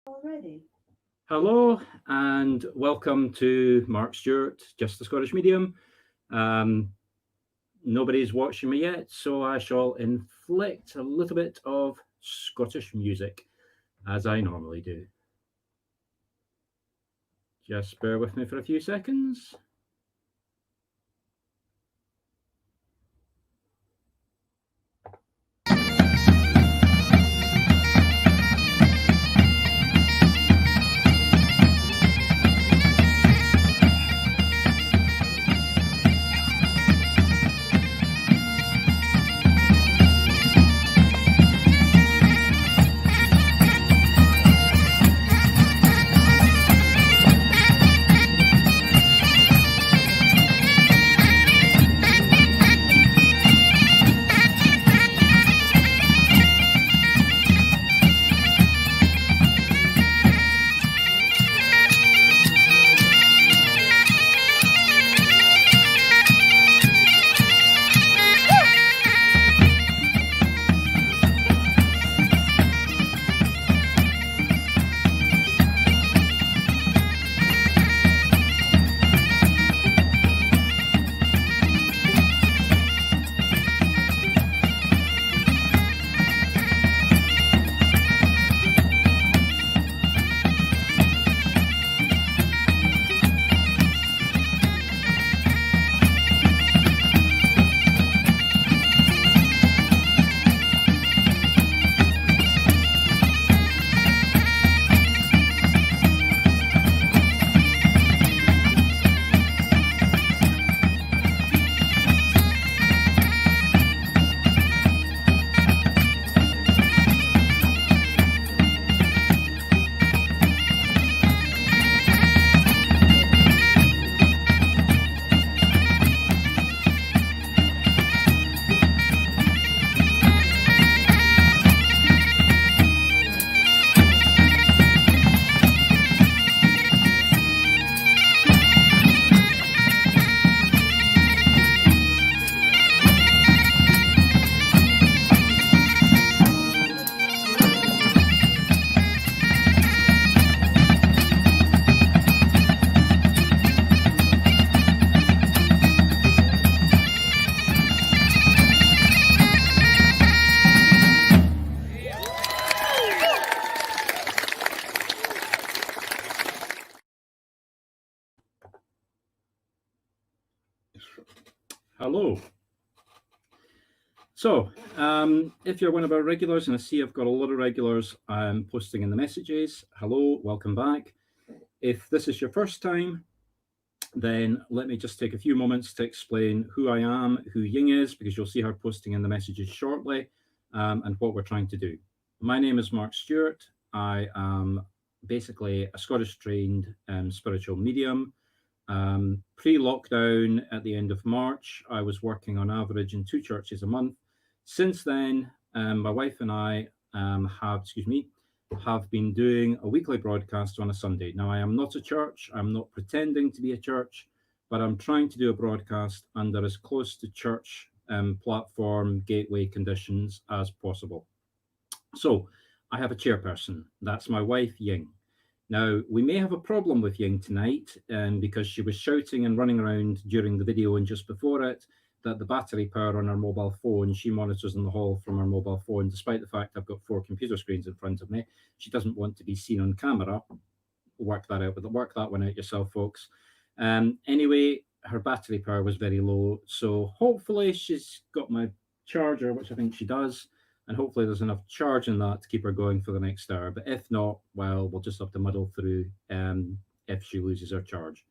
Already. Hello and welcome to Marc Stuart, Just the Scottish Medium. Um, Nobody's watching me yet, so I shall inflict a little bit of Scottish music as I normally do. Just bear with me for a few seconds. Hello. If you're one of our regulars, and I see I've got a lot of regulars posting in the messages, hello, welcome back. If this is your first time, then let me just take a few moments to explain who I am, who Ying is, because you'll see her posting in the messages shortly, and what we're trying to do. My name is Marc Stuart. I am basically a Scottish trained spiritual medium. Pre lockdown at the end of March, I was working on average in two churches a month. Since then, my wife and I have been doing a weekly broadcast on a Sunday. Now, I am not a church, I'm not pretending to be a church, but I'm trying to do a broadcast under as close to church platform gateway conditions as possible. So, I have a chairperson. That's my wife, Ying. Now, we may have a problem with Ying tonight because she was shouting and running around during the video and just before it that the battery power on her mobile phone, she monitors in the hall from her mobile phone, despite the fact I've got four computer screens in front of me. She doesn't want to be seen on camera. Work that out, but work that one out yourself, folks. Anyway, her battery power was very low. So hopefully she's got my charger, which I think she does, and hopefully there's enough charge in that to keep her going for the next hour. But if not, well, we'll just have to muddle through if she loses her charge.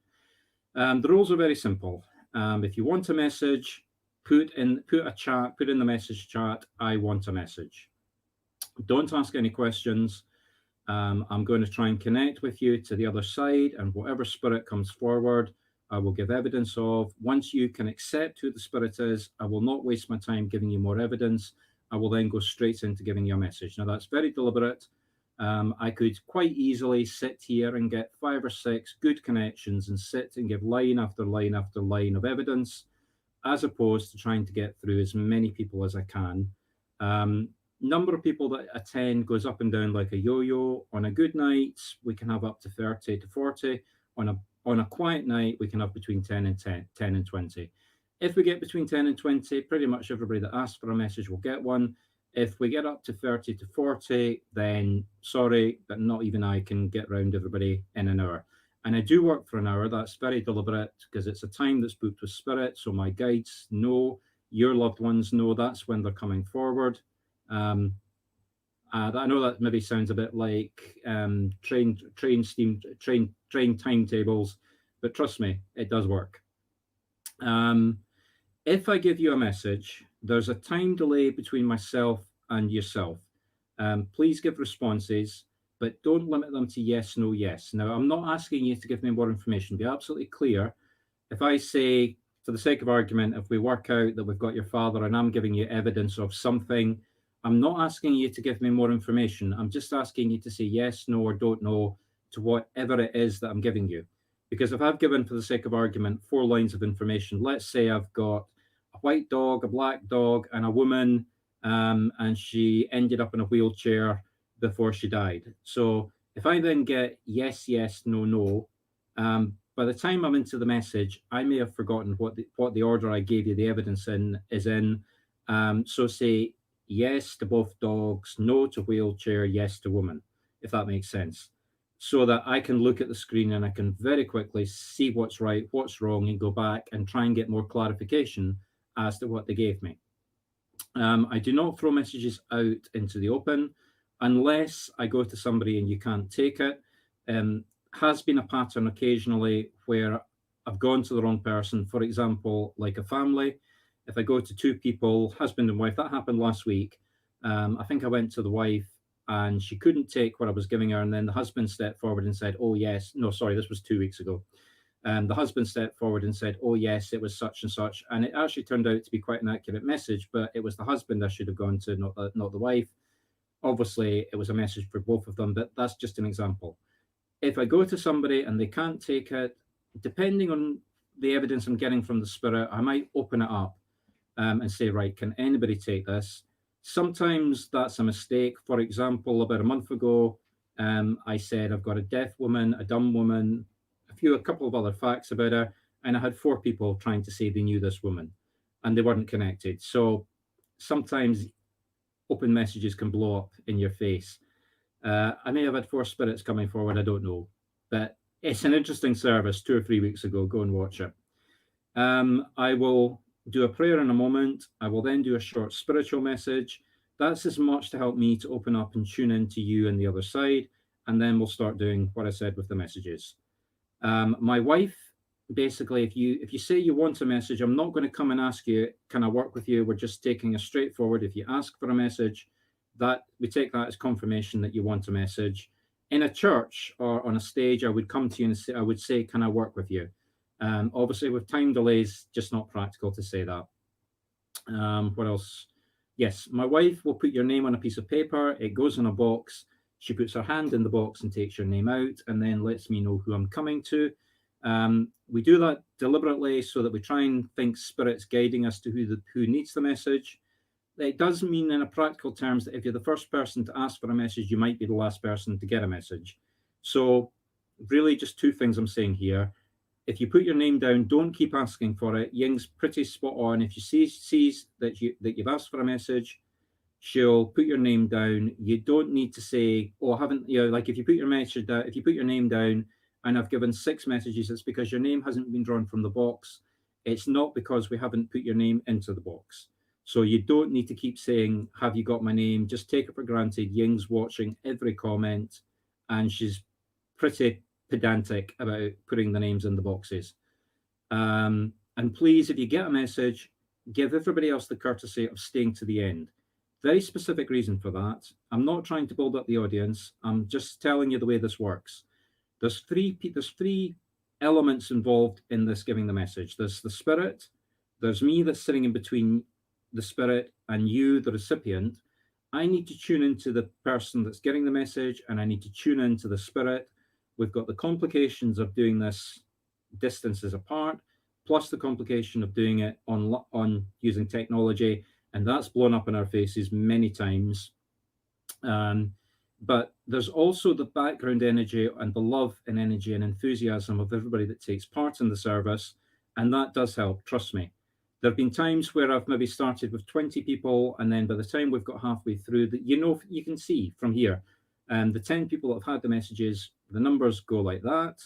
The rules are very simple. If you want a message, put in the message chat. I want a message. Don't ask any questions. I'm going to try and connect with you to the other side, and whatever spirit comes forward, I will give evidence of. Once you can accept who the spirit is, I will not waste my time giving you more evidence. I will then go straight into giving you a message. Now, that's very deliberate. I could quite easily sit here and get five or six good connections and sit and give line after line after line of evidence, as opposed to trying to get through as many people as I can. Number of people that attend goes up and down like a yo-yo. On a good night, we can have up to 30 to 40. On a quiet night, we can have between 10 and 20. If we get between 10 and 20, pretty much everybody that asks for a message will get one. If we get up to 30 to 40, then sorry, but not even I can get round everybody in an hour. And I do work for an hour. That's very deliberate because it's a time that's booked with Spirit. So my guides know, your loved ones know that's when they're coming forward. I know that maybe sounds a bit like train timetables, but trust me, it does work. If I give you a message, there's a time delay between myself and yourself. Please give responses, but don't limit them to yes, no, yes. Now, I'm not asking you to give me more information. Be absolutely clear. If I say, for the sake of argument, if we work out that we've got your father and I'm giving you evidence of something, I'm not asking you to give me more information. I'm just asking you to say yes, no, or don't know to whatever it is that I'm giving you. Because if I've given, for the sake of argument, 4 lines of information, let's say I've got a white dog, a black dog, and a woman, and she ended up in a wheelchair before she died. So if I then get yes, yes, no, no, by the time I'm into the message, I may have forgotten what the order I gave you the evidence in is in. So say yes to both dogs, no to wheelchair, yes to woman, if that makes sense. So that I can look at the screen and I can very quickly see what's right, what's wrong, and go back and try and get more clarification as to what they gave me. I do not throw messages out into the open unless I go to somebody and you can't take it. Has been a pattern occasionally where I've gone to the wrong person. For example, like a family, if I go to 2 people, husband and wife, that happened last week. I think I went to the wife and she couldn't take what I was giving her. And then the husband stepped forward and said, oh, yes. No, sorry, this was 2 weeks ago. The husband stepped forward and said, oh, yes, it was such and such. And it actually turned out to be quite an accurate message, but it was the husband I should have gone to, not the wife. Obviously, it was a message for both of them, but that's just an example. If I go to somebody and they can't take it, depending on the evidence I'm getting from the spirit, I might open it up and say, right, can anybody take this? Sometimes that's a mistake. For example, about a month ago, I said, I've got a deaf woman, a dumb woman, a couple of other facts about her, and I had 4 people trying to say they knew this woman, and they weren't connected. So sometimes open messages can blow up in your face. I may have had 4 spirits coming forward, I don't know, but it's an interesting service 2 or 3 weeks ago. Go and watch it. I will do a prayer in a moment. I will then do a short spiritual message. That's as much to help me to open up and tune into you and the other side. And then we'll start doing what I said with the messages. My wife, basically, if you say you want a message, I'm not going to come and ask you, can I work with you? We're just taking a straightforward. If you ask for a message, that we take that as confirmation that you want a message. In a church or on a stage, I would come to you and say, I would say, can I work with you? Obviously, with time delays, just not practical to say that. What else? Yes, my wife will put your name on a piece of paper. It goes in a box. She puts her hand in the box and takes your name out and then lets me know who I'm coming to. We do that deliberately so that we try and think spirit's guiding us to who needs the message. It does mean in a practical terms that if you're the first person to ask for a message, you might be the last person to get a message. So really just 2 things I'm saying here. If you put your name down, don't keep asking for it. Ying's pretty spot on. If you sees that you've asked for a message, she'll put your name down. You don't need to say, oh, I haven't, like if you put your message down, if you put your name down and I've given 6 messages, it's because your name hasn't been drawn from the box. It's not because we haven't put your name into the box. So you don't need to keep saying, have you got my name? Just take it for granted. Ying's watching every comment and she's pretty pedantic about putting the names in the boxes. And please, if you get a message, give everybody else the courtesy of staying to the end. Very specific reason for that. I'm not trying to build up the audience. I'm just telling you the way this works. There's three elements involved in this giving the message. There's the spirit. There's me that's sitting in between the spirit and you, the recipient. I need to tune into the person that's getting the message, and I need to tune into the spirit. We've got the complications of doing this distances apart, plus the complication of doing it on using technology. and that's blown up in our faces many times. Um, but there's also the background energy and the love and energy and enthusiasm of everybody that takes part in the service, and that does help, trust me. There have been times where I've maybe started with 20 people, and then by the time we've got halfway through, that you can see from here, the 10 people that have had the messages, the numbers go like that,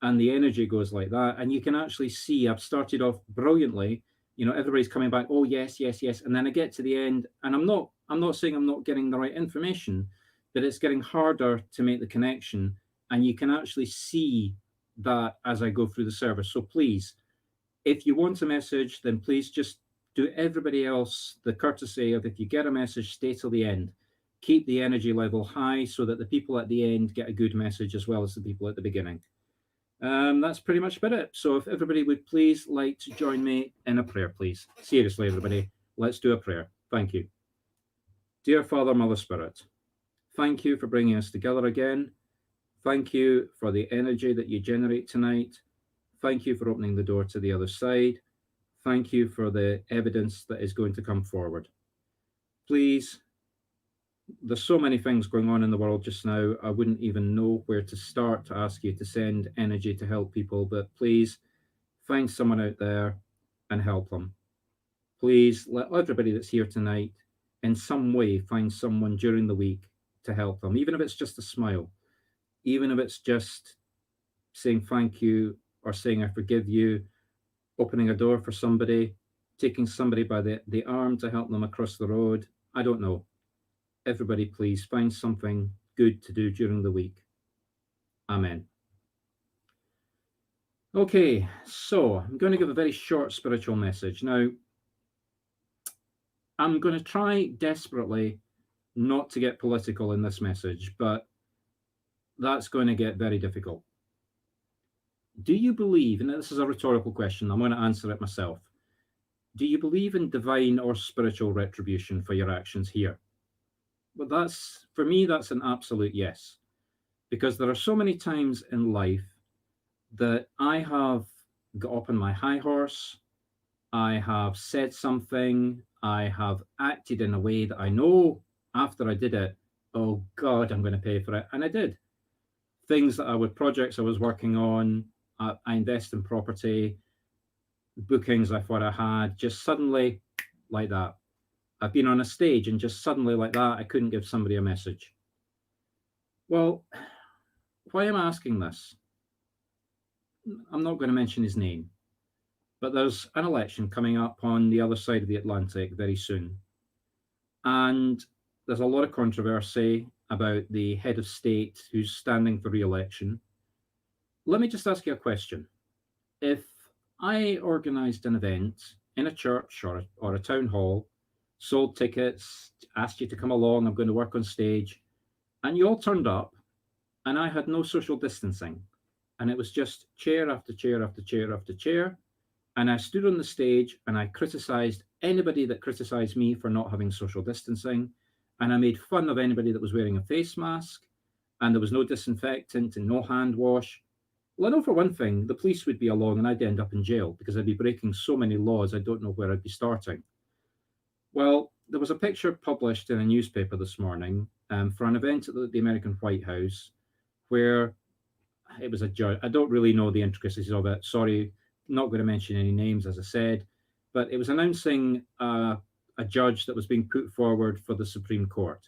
and the energy goes like that, and you can actually see I've started off brilliantly. Everybody's coming back, oh yes, yes, yes, and then I get to the end, and I'm not saying I'm not getting the right information, but it's getting harder to make the connection, and you can actually see that as I go through the service. So please, if you want a message, then please just do everybody else the courtesy of, if you get a message, stay till the end. Keep the energy level high so that the people at the end get a good message as well as the people at the beginning. That's pretty much about it. So if everybody would please like to join me in a prayer, please. Seriously, everybody, let's do a prayer. Thank you. Dear Father, Mother, Spirit, thank you for bringing us together again. Thank you for the energy that you generate tonight. Thank you for opening the door to the other side. Thank you for the evidence that is going to come forward. Please, there's so many things going on in the world just now. I wouldn't even know where to start to ask you to send energy to help people, but please find someone out there and help them. Please let everybody that's here tonight in some way find someone during the week to help them, even if it's just a smile, even if it's just saying thank you or saying I forgive you, opening a door for somebody, taking somebody by the arm to help them across the road. I don't know. Everybody, please find something good to do during the week. Amen. Okay, so I'm going to give a very short spiritual message. Now, I'm going to try desperately not to get political in this message, but that's going to get very difficult. Do you believe, and this is a rhetorical question, I'm going to answer it myself. Do you believe in divine or spiritual retribution for your actions here? Well, for me, that's an absolute yes. Because there are so many times in life that I have got up on my high horse, I have said something, I have acted in a way that I know after I did it, oh God, I'm going to pay for it. And I did. Things projects I was working on, I invest in property, bookings I thought I had, just suddenly like that. I've been on a stage and just suddenly like that, I couldn't give somebody a message. Well, why am I asking this? I'm not going to mention his name, but there's an election coming up on the other side of the Atlantic very soon. And there's a lot of controversy about the head of state who's standing for re-election. Let me just ask you a question. If I organised an event in a church or a town hall, sold tickets, asked you to come along, I'm going to work on stage, and you all turned up, and I had no social distancing, and it was just chair after chair after chair after chair, and I stood on the stage and I criticised anybody that criticised me for not having social distancing, and I made fun of anybody that was wearing a face mask, and there was no disinfectant and no hand wash. Well, I know for one thing, the police would be along and I'd end up in jail because I'd be breaking so many laws, I don't know where I'd be starting. Well, there was a picture published in a newspaper this morning for an event at the American White House where it was a judge. I don't really know the intricacies of it. Sorry, not going to mention any names, as I said, but it was announcing a judge that was being put forward for the Supreme Court.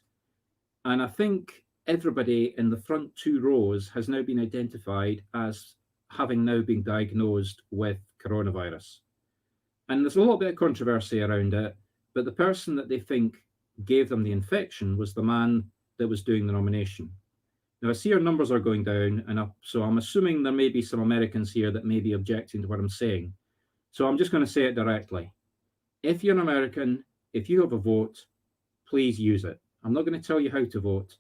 And I think everybody in the front two rows has now been identified as having now been diagnosed with coronavirus. And there's a little bit of controversy around it, but the person that they think gave them the infection was the man that was doing the nomination. Now, I see our numbers are going down, and so I'm assuming there may be some Americans here that may be objecting to what I'm saying. So I'm just going to say it directly. If you're an American, if you have a vote, please use it. I'm not going to tell you how to vote,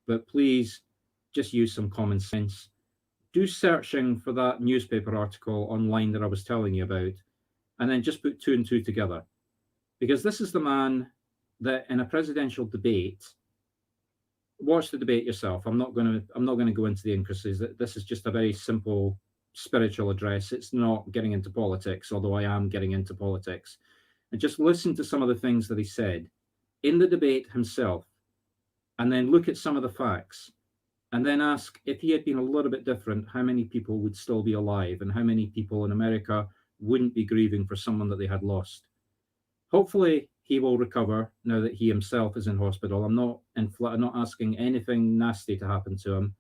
but please just use some common sense. Do searching for that newspaper article online that I was telling you about, and then just put two and two together. Because this is the man that in a presidential debate, watch the debate yourself. I'm not going to go into the intricacies. This is just a very simple spiritual address. It's not getting into politics, although I am getting into politics. and just listen to some of the things that he said in the debate himself, and then look at some of the facts, and then ask if he had been a little bit different, how many people would still be alive and how many people in America wouldn't be grieving for someone that they had lost. Hopefully, he will recover now that he himself is in hospital. I'm not asking anything nasty to happen to him.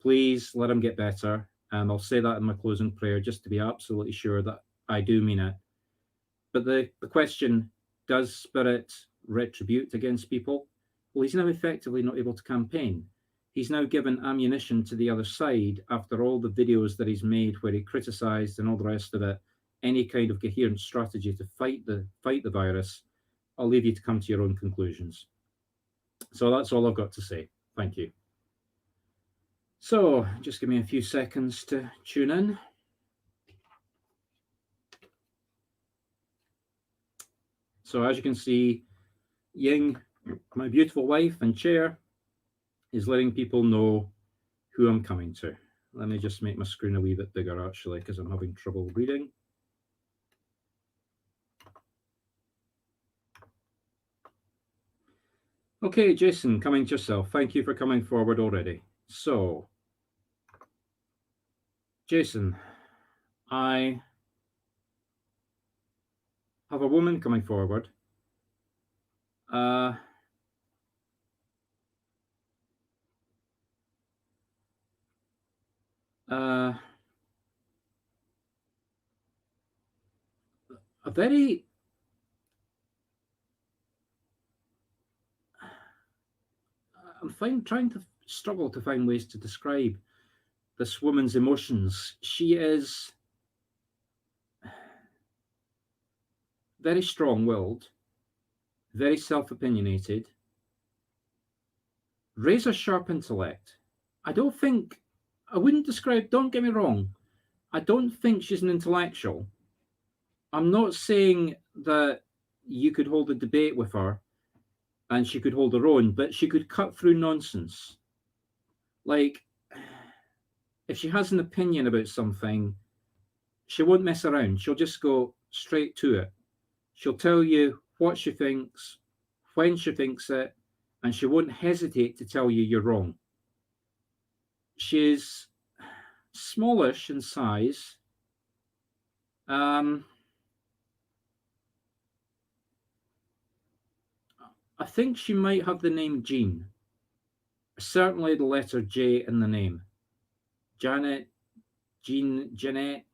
Please let him get better. I'll say that in my closing prayer just to be absolutely sure that I do mean it. But the question, does Spirit retribute against people? Well, he's now effectively not able to campaign. He's now given ammunition to the other side after all the videos that he's made where he criticised and all the rest of it, any kind of coherent strategy to fight the virus. I'll leave you to come to your own conclusions. So that's all I've got to say. Thank you. So just give me a few seconds to tune in. So as you can see, Ying, my beautiful wife and chair, is letting people know who I'm coming to. Let me just make my screen a wee bit bigger, actually, because I'm having trouble reading. Okay, Jason, coming to yourself. Thank you for coming forward already. So, Jason, I have a woman coming forward. A very I'm trying to struggle to find ways to describe this woman's emotions. She is very strong-willed, very self-opinionated, razor-sharp intellect. I wouldn't describe, don't get me wrong, I don't think she's an intellectual. I'm not saying that you could hold a debate with her and she could hold her own, but she could cut through nonsense. Like, if she has an opinion about something, she won't mess around. She'll just go straight to it. She'll tell you what she thinks, when she thinks it, and she won't hesitate to tell you you're wrong. She's smallish in size. I think she might have the name Jean. Certainly the letter J in the name. Janet, Jean, Jeanette.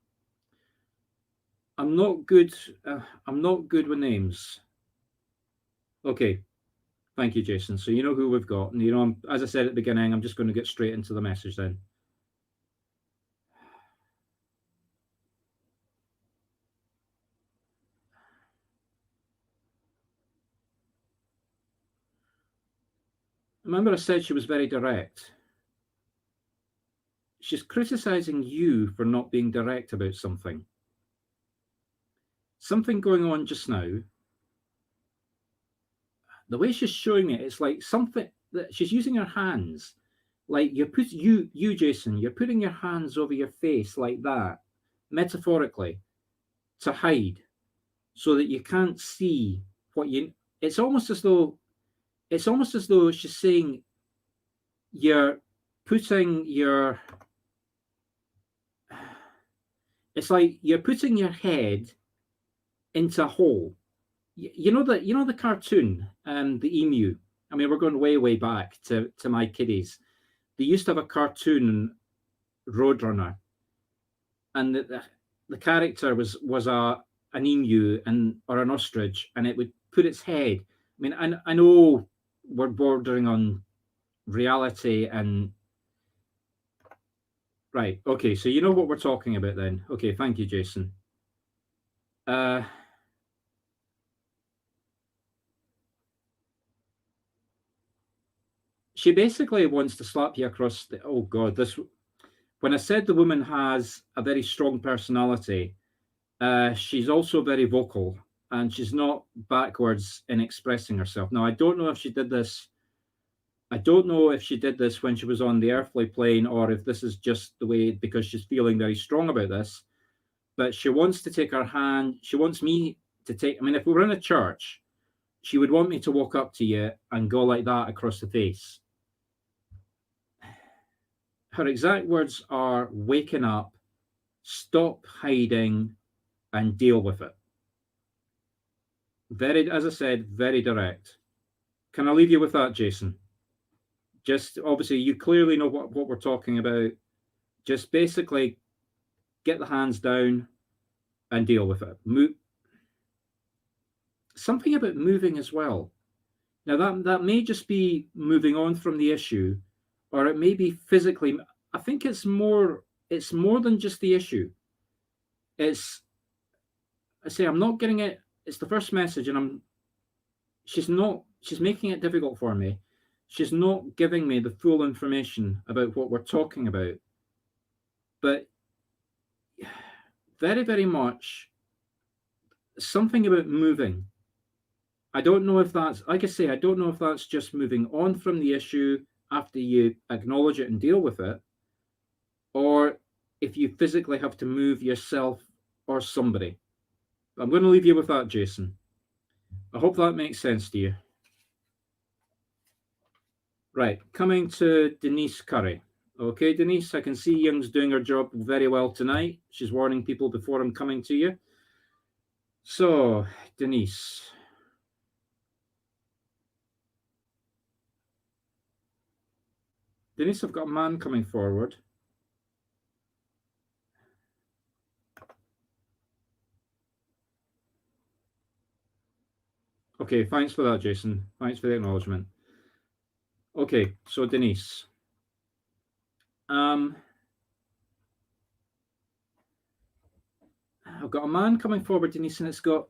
I'm not good with names. Okay. Thank you, Jason. So you know who we've got. And as I said at the beginning, I'm just going to get straight into the message then. Remember I said she was very direct. She's criticizing you for not being direct about something. Something going on just now. The way she's showing it, it's like something that she's using her hands. Like you, Jason, you're putting your hands over your face like that, metaphorically, to hide, so that you can't see what you. It's almost as though she's saying you're putting your. It's like you're putting your head into a hole. You know the cartoon, the emu. I mean, we're going way back to my kiddies. They used to have a cartoon, Roadrunner, and the character was an emu or an ostrich, and it would put its head. I mean, I know we're bordering on reality and right. Okay, so you know what we're talking about then. Okay, thank you, Jason. She basically wants to slap you across the. Oh God, this. When I said the woman has a very strong personality, she's also very vocal and she's not backwards in expressing herself. Now, I don't know if she did this. I don't know if she did this when she was on the earthly plane or if this is just the way because she's feeling very strong about this. But she wants to take her hand. She wants me to take. I mean, if we were in a church, she would want me to walk up to you and go like that across the face. Her exact words are waking up, stop hiding, and deal with it. Very, as I said, very direct. Can I leave you with that, Jason? Just obviously, you clearly know what we're talking about. Just basically get the hands down and deal with it. Move. Something about moving as well. Now that may just be moving on from the issue, or it may be physically. I think it's more than just the issue. It's, I say, I'm not getting it. It's the first message, and she's making it difficult for me. She's not giving me the full information about what we're talking about. But very, very much something about moving. I don't know if that's, like I say, I don't know if that's just moving on from the issue after you acknowledge it and deal with it, or if you physically have to move yourself or somebody. I'm going to leave you with that, Jason. I hope that makes sense to you. Right, coming to Denise Curry. Okay, Denise, I can see Ying's doing her job very well tonight. She's warning people before I'm coming to you. So, Denise. Denise, I've got a man coming forward. Okay, thanks for that, Jason. Thanks for the acknowledgement. Okay, so Denise. I've got a man coming forward, Denise, and it's got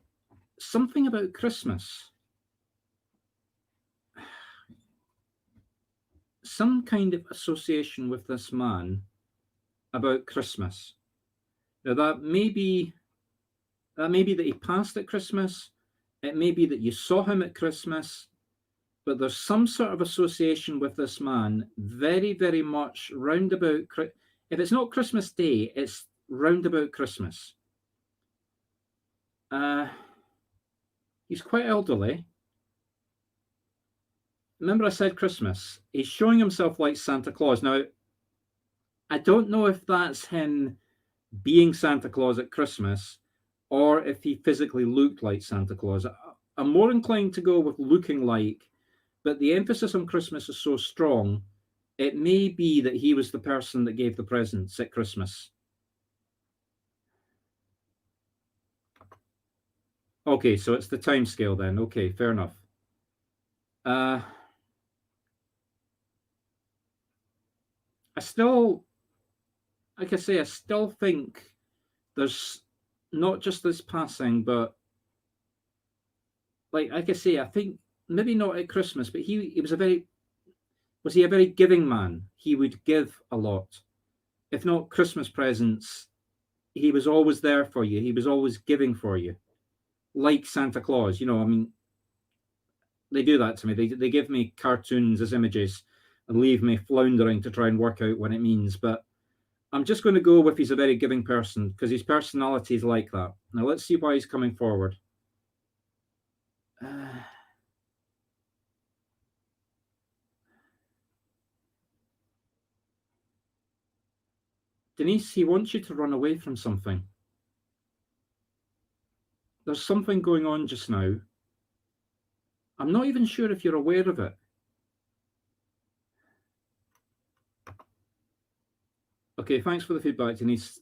something about Christmas. Some kind of association with this man about Christmas. Now that may be that he passed at Christmas. It may be that you saw him at Christmas, but there's some sort of association with this man very, very much round about. If it's not Christmas Day, it's round about Christmas. He's quite elderly. Remember I said Christmas. He's showing himself like Santa Claus. Now, I don't know if that's him being Santa Claus at Christmas or if he physically looked like Santa Claus. I'm more inclined to go with looking like, but the emphasis on Christmas is so strong, it may be that he was the person that gave the presents at Christmas. Okay, so it's the time scale then. Okay, fair enough. I still, like I say, I still think there's not just this passing, but like I say, I think maybe not at Christmas, but he was he a very giving man? He would give a lot. If not Christmas presents, he was always there for you. He was always giving for you, like Santa Claus. You know, I mean, they do that to me. They give me cartoons as images and leave me floundering to try and work out what it means. But I'm just going to go with he's a very giving person because his personality is like that. Now let's see why he's coming forward. Denise, he wants you to run away from something. There's something going on just now. I'm not even sure if you're aware of it. Okay, thanks for the feedback, Denise.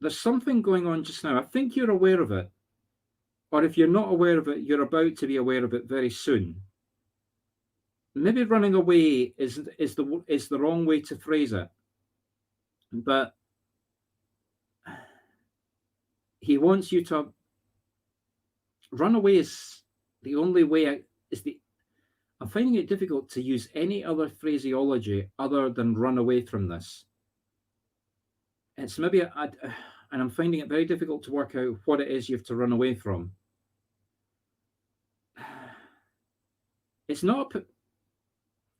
There's something going on just now. I think you're aware of it. Or if you're not aware of it, you're about to be aware of it very soon. Maybe running away is the wrong way to phrase it. But he wants you to run away is the only way I'm finding it difficult to use any other phraseology other than run away from this. It's maybe, and I'm finding it very difficult to work out what it is you have to run away from. It's not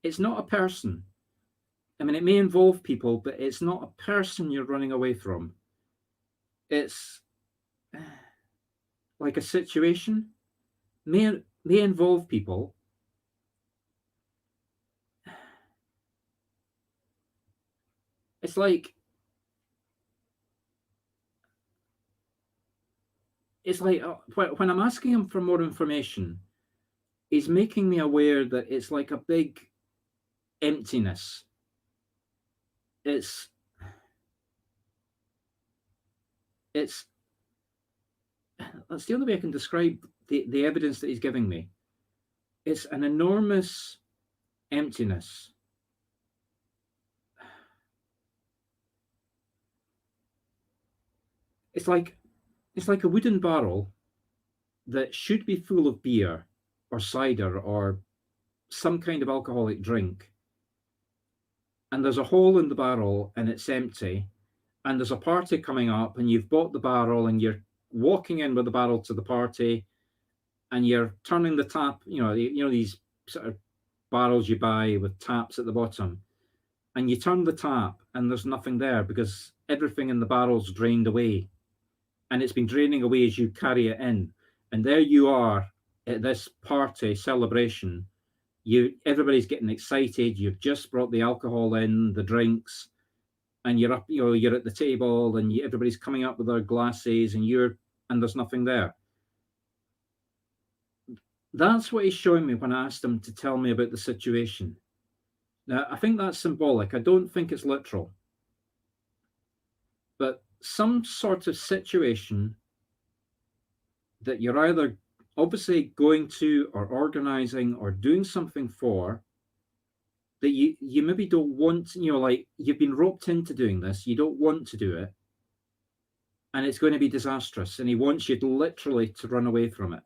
a person. I mean, it may involve people, but it's not a person you're running away from. It's like a situation may involve people. It's like when I'm asking him for more information, he's making me aware that it's like a big emptiness. It's it's that's the only way I can describe the evidence that he's giving me. It's an enormous emptiness. It's like a wooden barrel that should be full of beer or cider or some kind of alcoholic drink. And there's a hole in the barrel and it's empty. And there's a party coming up, and you've bought the barrel and you're walking in with the barrel to the party, and you're turning the tap, these sort of barrels you buy with taps at the bottom, and you turn the tap and there's nothing there because everything in the barrel's drained away, and it's been draining away as you carry it in. And there you are at this party celebration. Everybody's getting excited. You've just brought the alcohol in, the drinks, and you're up, you're at the table, and everybody's coming up with their glasses, and there's nothing there. That's what he's showing me when I asked him to tell me about the situation. Now, I think that's symbolic. I don't think it's literal. But some sort of situation that you're either obviously going to or organizing or doing something for, that you maybe don't want, like you've been roped into doing this, you don't want to do it, and it's going to be disastrous, and he wants you literally to run away from it.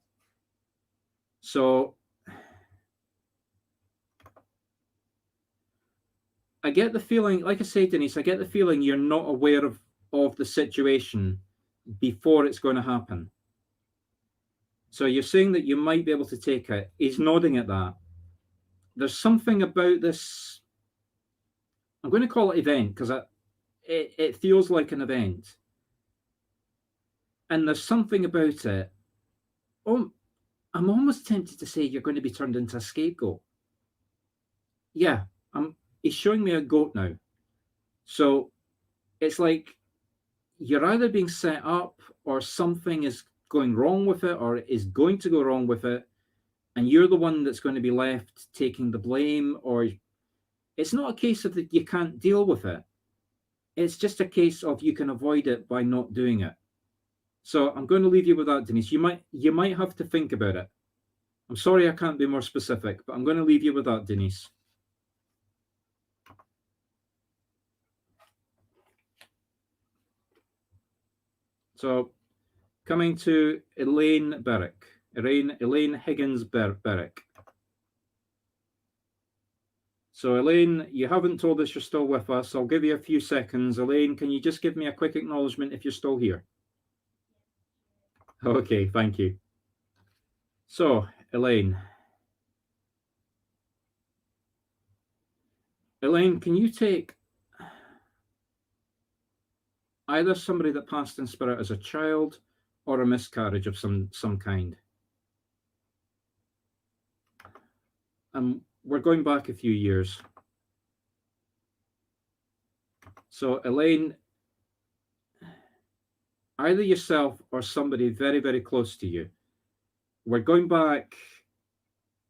So I get the feeling, like I say, Denise, I get the feeling you're not aware of the situation before it's going to happen. So you're saying that you might be able to take it. He's nodding at that. There's something about this, I'm going to call it event because it feels like an event. And there's something about it. Oh, I'm almost tempted to say you're going to be turned into a scapegoat. Yeah, he's showing me a goat now. So it's like you're either being set up or something is going wrong with it or is going to go wrong with it, and you're the one that's going to be left taking the blame. Or it's not a case of that you can't deal with it. It's just a case of you can avoid it by not doing it. So I'm going to leave you with that, Denise. You might have to think about it. I'm sorry I can't be more specific, but I'm going to leave you with that, Denise. So coming to Elaine Berwick. Elaine Higgins Berwick. So Elaine, you haven't told us you're still with us. I'll give you a few seconds. Elaine, can you just give me a quick acknowledgement if you're still here? Okay, thank you. So, Elaine, can you take either somebody that passed in spirit as a child or a miscarriage of some kind? We're going back a few years. So, Elaine, either yourself or somebody very, very close to you. We're going back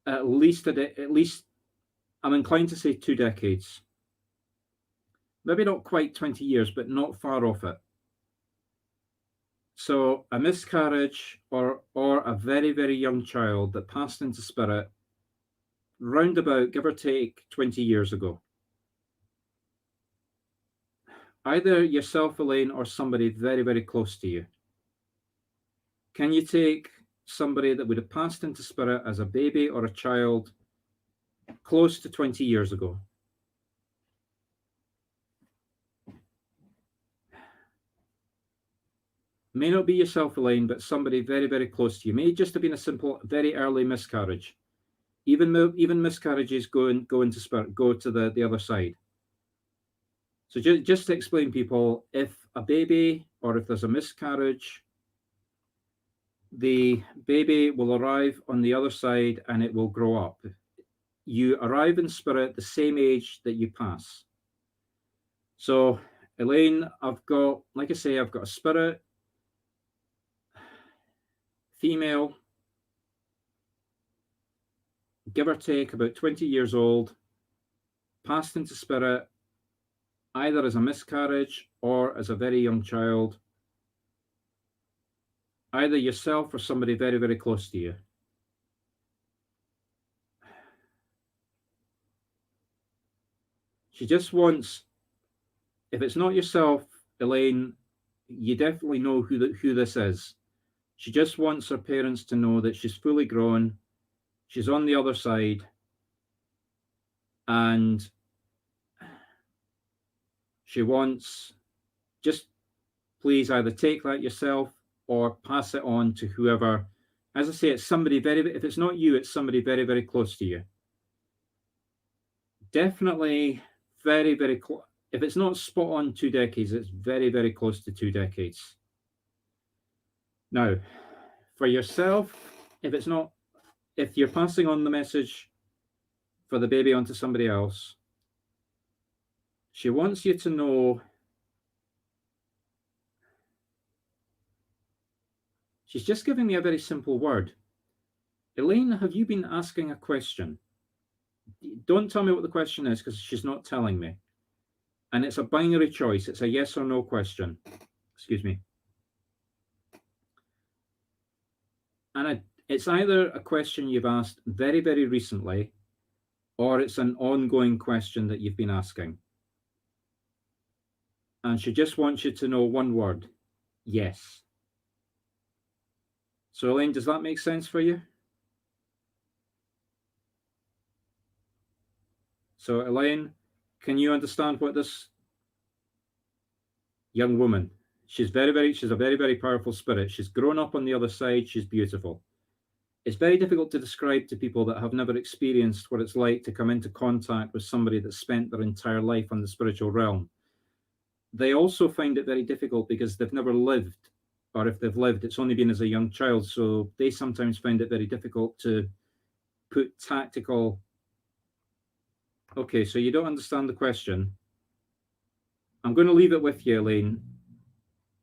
at least I'm inclined to say 2 decades. Maybe not quite 20 years, but not far off it. So a miscarriage or a very, very young child that passed into spirit round about, give or take, 20 years ago. Either yourself, Elaine, or somebody very, very close to you. Can you take somebody that would have passed into spirit as a baby or a child close to 20 years ago? May not be yourself, Elaine, but somebody very, very close to you. May just have been a simple, very early miscarriage. Even miscarriages go into spirit, go to the other side. So just to explain, people, if a baby or if there's a miscarriage, the baby will arrive on the other side and it will grow up. You arrive in spirit the same age that you pass. So, Elaine, I've got, like I say, I've got a spirit, female, give or take about 20 years old, passed into spirit either as a miscarriage or as a very young child, either yourself or somebody very, very close to you. She just wants, if it's not yourself, Elaine, you definitely know who this is. She just wants her parents to know that she's fully grown, she's on the other side, and she wants, just please either take that yourself or pass it on to whoever. As I say, it's somebody if it's not you, it's somebody very, very close to you. Definitely very, very close. If it's not spot on 2 decades, it's very, very close to 2 decades. Now, for yourself, if you're passing on the message for the baby onto somebody else, she wants you to know, she's just giving me a very simple word. Elaine, have you been asking a question? Don't tell me what the question is because she's not telling me. And it's a binary choice. It's a yes or no question. Excuse me. And it's either a question you've asked very, very recently, or it's an ongoing question that you've been asking. And she just wants you to know one word, yes. So Elaine, does that make sense for you? So Elaine, can you understand what this young woman, she's a very, very powerful spirit. She's grown up on the other side. She's beautiful. It's very difficult to describe to people that have never experienced what it's like to come into contact with somebody that's spent their entire life on the spiritual realm. They also find it very difficult because they've never lived, or if they've lived, it's only been as a young child. So they sometimes find it very difficult to put tactical. Okay, so you don't understand the question. I'm going to leave it with you, Elaine.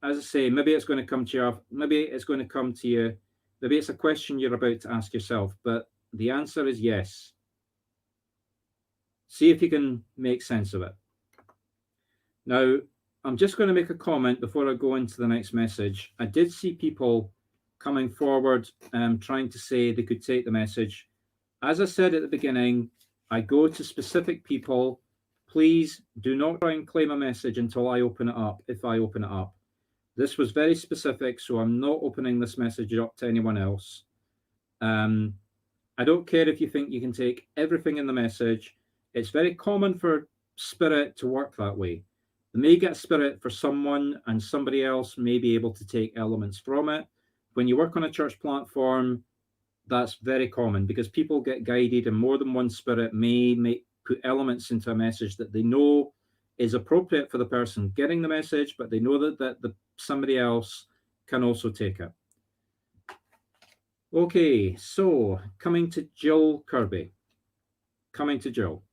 As I say, maybe it's going to come to you. Maybe it's going to come to you. Maybe it's a question you're about to ask yourself, but the answer is yes. See if you can make sense of it. Now, I'm just going to make a comment before I go into the next message. I did see people coming forward trying to say they could take the message. As I said at the beginning, I go to specific people. Please do not try and claim a message until I open it up, if I open it up. This was very specific, so I'm not opening this message up to anyone else. I don't care if you think you can take everything in the message. It's very common for spirit to work that way. They may get spirit for someone and somebody else may be able to take elements from it. When you work on a church platform, that's very common because people get guided and more than one spirit may put elements into a message that they know is appropriate for the person getting the message, but they know that somebody else can also take it. Okay, so coming to Jill Kirby. Coming to Jill.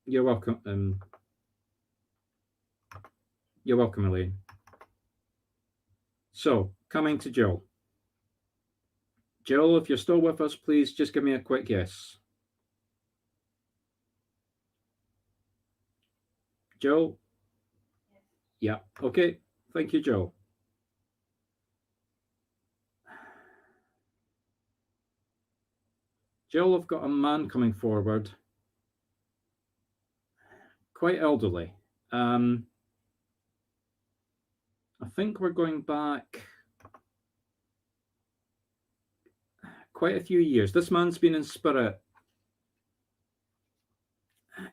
You're welcome. You're welcome, Elaine. So, coming to Jill. Jill, if you're still with us, please just give me a quick yes. Jill? Yeah, okay. Thank you, Jill. Jill, I've got a man coming forward. Quite elderly. I think we're going back quite a few years. This man's been in spirit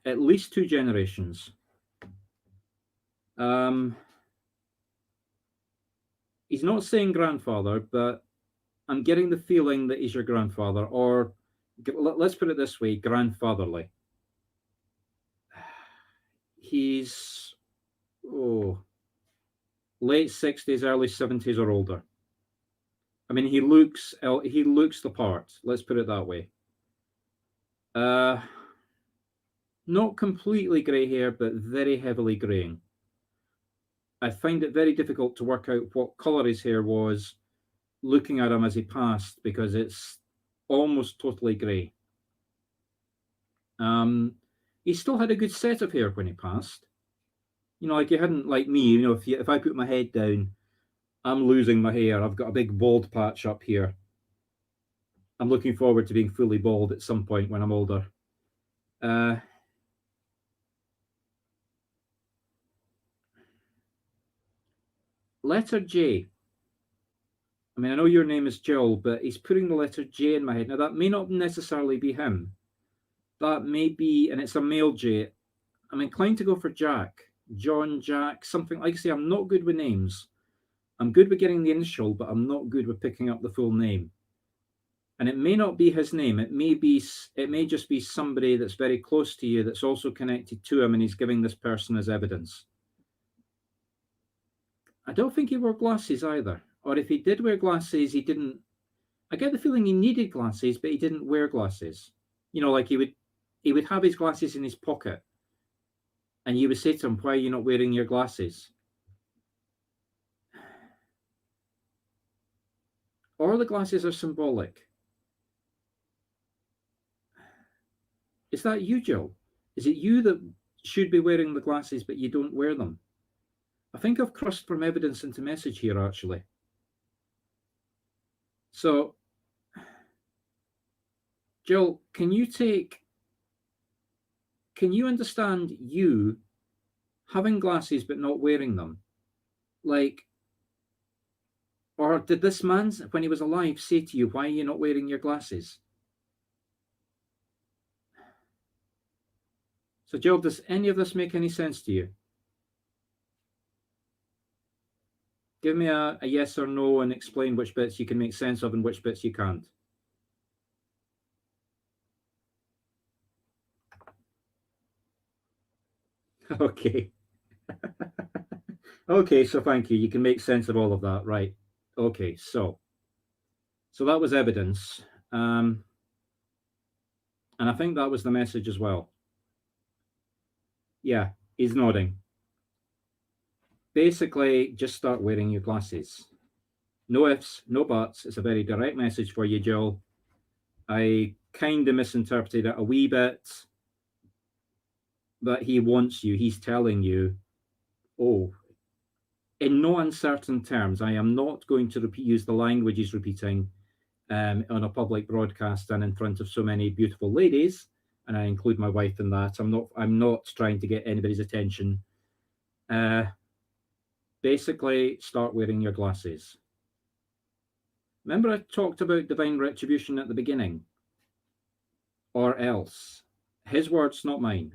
at least 2 generations. He's not saying grandfather, but I'm getting the feeling that he's your grandfather, or let's put it this way, grandfatherly. He's late 60s, early 70s or older. I mean, he looks the part. Let's put it that way. Not completely grey hair, but very heavily greying. I find it very difficult to work out what colour his hair was looking at him as he passed because it's almost totally grey. He still had a good set of hair when he passed. You know, like he hadn't like me. You know, if I put my head down, I'm losing my hair. I've got a big bald patch up here. I'm looking forward to being fully bald at some point when I'm older. Letter J. I mean, I know your name is Jill, but he's putting the letter J in my head. Now, that may not necessarily be him. That may be, and it's a male J. I'm inclined to go for Jack. John, Jack, something. Like I say, I'm not good with names. I'm good with getting the initial, but I'm not good with picking up the full name. And it may not be his name. It may just be somebody that's very close to you that's also connected to him, and he's giving this person as evidence. I don't think he wore glasses either. Or if he did wear glasses, he didn't. I get the feeling he needed glasses, but he didn't wear glasses. You know, like he would have his glasses in his pocket, and you would say to him, "Why are you not wearing your glasses?" Or the glasses are symbolic. Is that you, Jill? Is it you that should be wearing the glasses, but you don't wear them? I think I've crossed from evidence into message here, actually. So, Jill, can you understand you having glasses but not wearing them? Like, or did this man, when he was alive, say to you, "Why are you not wearing your glasses?" So, Jill, does any of this make any sense to you? Give me a yes or no and explain which bits you can make sense of and which bits you can't. Okay. Okay, so thank you. You can make sense of all of that, right? Okay, so that was evidence, and I think that was the message as well. Yeah, he's nodding. Basically, just start wearing your glasses. No ifs, no buts. It's a very direct message for you, Jill. I kind of misinterpreted it a wee bit, but he wants you. He's telling you, oh, in no uncertain terms, I am not going to use the language he's repeating on a public broadcast and in front of so many beautiful ladies, and I include my wife in that. I'm not trying to get anybody's attention. Basically, start wearing your glasses. Remember I talked about divine retribution at the beginning? Or else. His words, not mine.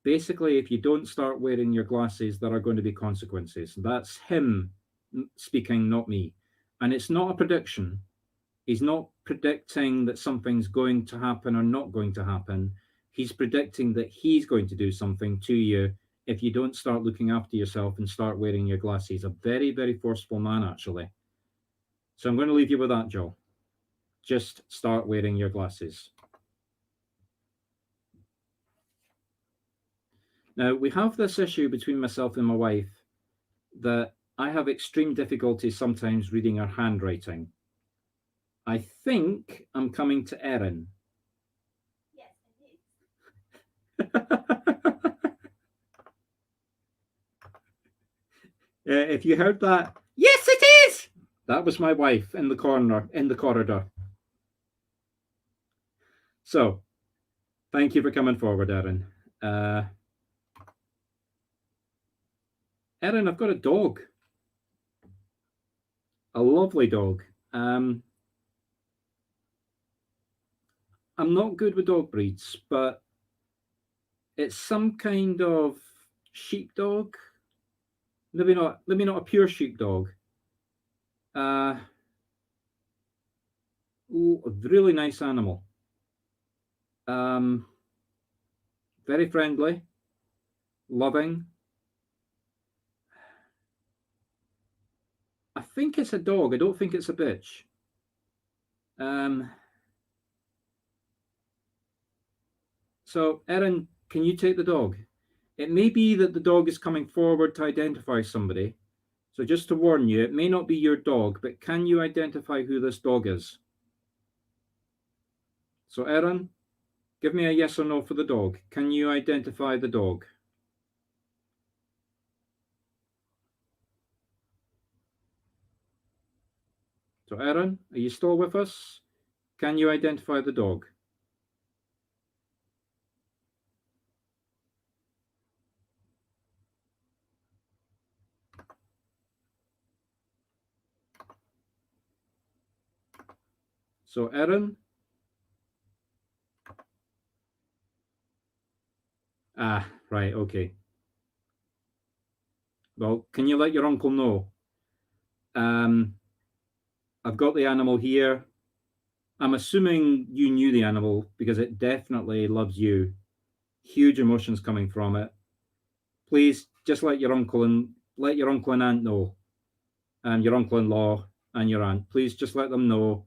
Basically, if you don't start wearing your glasses, there are going to be consequences. That's him speaking, not me. And it's not a prediction. He's not predicting that something's going to happen or not going to happen. He's predicting that he's going to do something to you if you don't start looking after yourself and start wearing your glasses. A very, very forceful man, actually. So I'm going to leave you with that, Joe. Just start wearing your glasses. Now, we have this issue between myself and my wife that I have extreme difficulty sometimes reading her handwriting. I think I'm coming to Erin. Yes, it is. If you heard that, yes, it is. That was my wife in the corridor. So, thank you for coming forward, Erin. Erin, I've got a dog. A lovely dog. I'm not good with dog breeds, but it's some kind of sheepdog. Maybe not a pure sheepdog. A really nice animal. Very friendly, loving. I think it's a dog. I don't think it's a bitch. So, Erin, can you take the dog? It may be that the dog is coming forward to identify somebody. So, just to warn you, it may not be your dog, but can you identify who this dog is? So, Erin, give me a yes or no for the dog. Can you identify the dog? So, Erin, are you still with us? Can you identify the dog? So, Erin, right, okay. Well, can you let your uncle know? I've got the animal here. I'm assuming you knew the animal because it definitely loves you. Huge emotions coming from it. Please just let your uncle and aunt know, and your uncle-in-law and your aunt. Please just let them know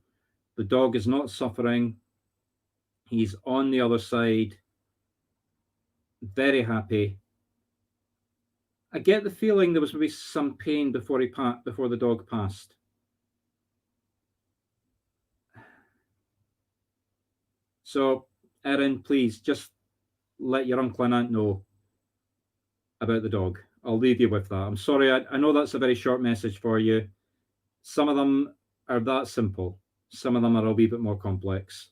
the dog is not suffering. He's on the other side, very happy. I get the feeling there was maybe some pain before the dog passed. So, Erin, please just let your uncle and aunt know about the dog. I'll leave you with that. I'm sorry, I know that's a very short message for you. Some of them are that simple, some of them are a wee bit more complex.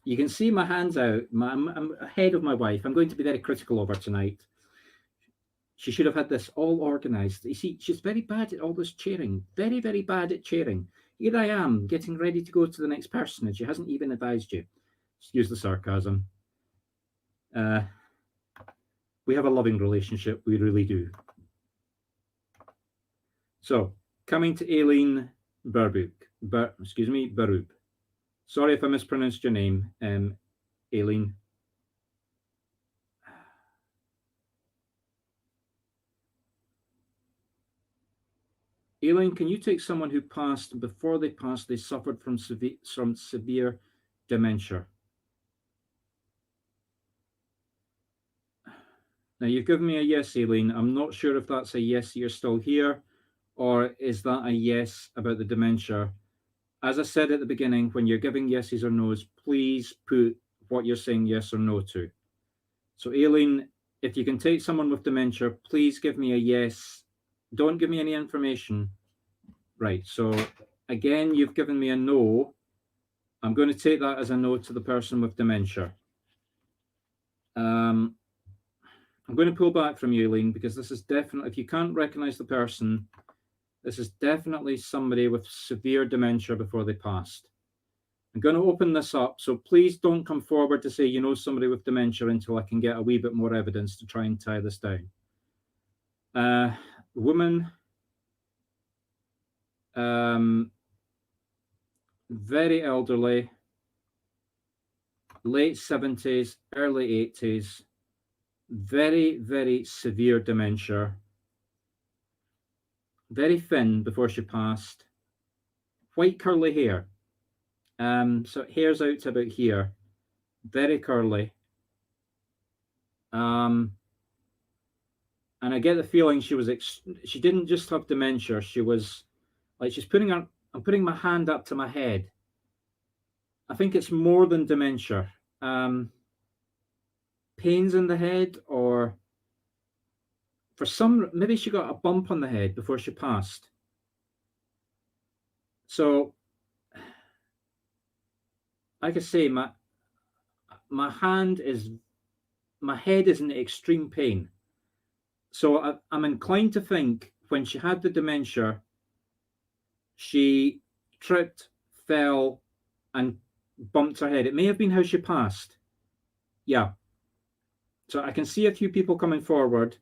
You can see my hands out. I'm ahead of my wife. I'm going to be very critical of her tonight. She should have had this all organized. You see, she's very bad at all this chairing. Very, very bad at chairing. Here I am, getting ready to go to the next person, and she hasn't even advised you. Excuse the sarcasm. We have a loving relationship. We really do. So, coming to Aileen Barub. Sorry if I mispronounced your name, Aileen. Aileen, can you take someone who passed, before they passed, they suffered from severe dementia? Now, you've given me a yes, Aileen. I'm not sure if that's a yes, you're still here, or is that a yes about the dementia? As I said at the beginning, when you're giving yeses or nos, please put what you're saying yes or no to. So, Aileen, if you can take someone with dementia, please give me a yes. Don't give me any information. Right. So, again, you've given me a no. I'm going to take that as a no to the person with dementia. I'm going to pull back from you, Aileen, because this is definitely, if you can't recognize the person, this is definitely somebody with severe dementia before they passed. I'm going to open this up, so please don't come forward to say you know somebody with dementia until I can get a wee bit more evidence to try and tie this down. Woman, very elderly, late 70s, early 80s, very, very severe dementia, very thin before she passed, white curly hair. So hair's out to about here, very curly. And I get the feeling she didn't just have dementia. She was like, I'm putting my hand up to my head. I think it's more than dementia. Pains in the head, or maybe she got a bump on the head before she passed. So, like I say, my head is in extreme pain. So I'm inclined to think when she had the dementia, she tripped, fell, and bumped her head. It may have been how she passed. Yeah. So I can see a few people coming forward.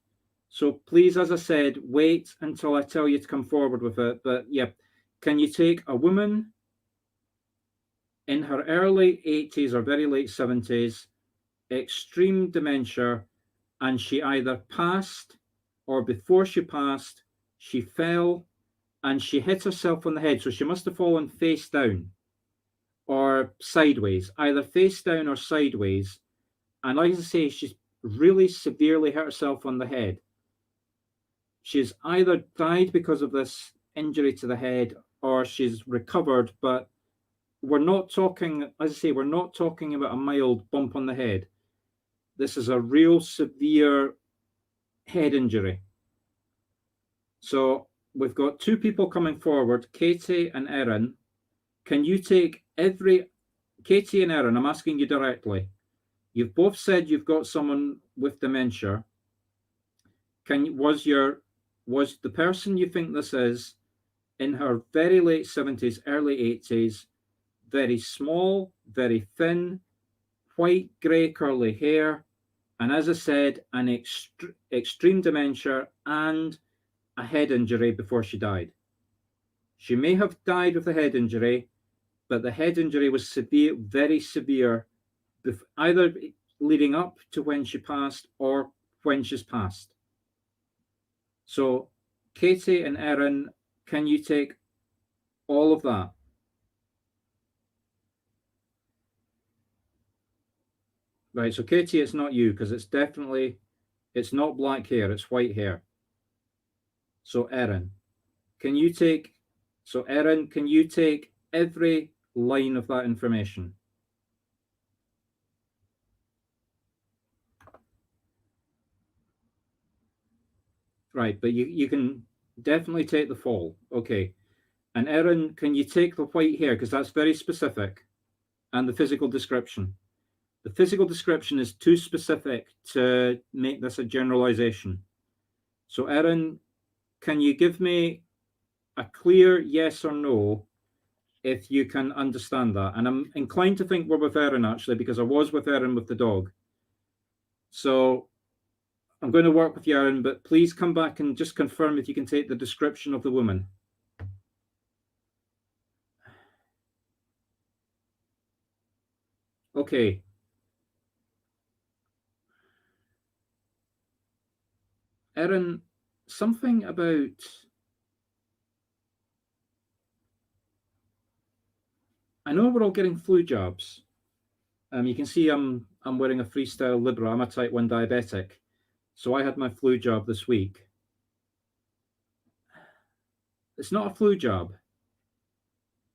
So please, as I said, wait until I tell you to come forward with it. But yeah, can you take a woman in her early 80s or very late 70s, extreme dementia, and she either passed or before she passed, she fell and she hit herself on the head. So she must have fallen face down or sideways, either face down or sideways. And like I say, she's really severely hurt herself on the head. She's either died because of this injury to the head or she's recovered, but we're not talking, as I say, we're not talking about a mild bump on the head. This is a real severe head injury. So we've got two people coming forward, Katie and Erin. Can you take Katie and Erin, I'm asking you directly. You've both said you've got someone with dementia. Was the person you think this is in her very late 70s, early 80s, very small, very thin, white, grey, curly hair, and as I said, an extreme dementia and a head injury before she died? She may have died with a head injury, but the head injury was severe, very severe, either leading up to when she passed or when she's passed. So, Katie and Erin, can you take all of that? Right, so Katie, it's not you because it's not black hair, it's white hair. So Erin, can you take every line of that information? Right, but you can definitely take the fall. Okay. And Erin, can you take the white hair? Because that's very specific. And the physical description. The physical description is too specific to make this a generalization. So Erin, can you give me a clear yes or no if you can understand that? And I'm inclined to think we're with Erin actually, because I was with Erin with the dog. So I'm going to work with you, Erin, but please come back and just confirm if you can take the description of the woman. Okay. Erin, something about I know we're all getting flu jabs. You can see I'm wearing a Freestyle Libra. I'm a type 1 diabetic. So I had my flu jab this week. It's not a flu jab,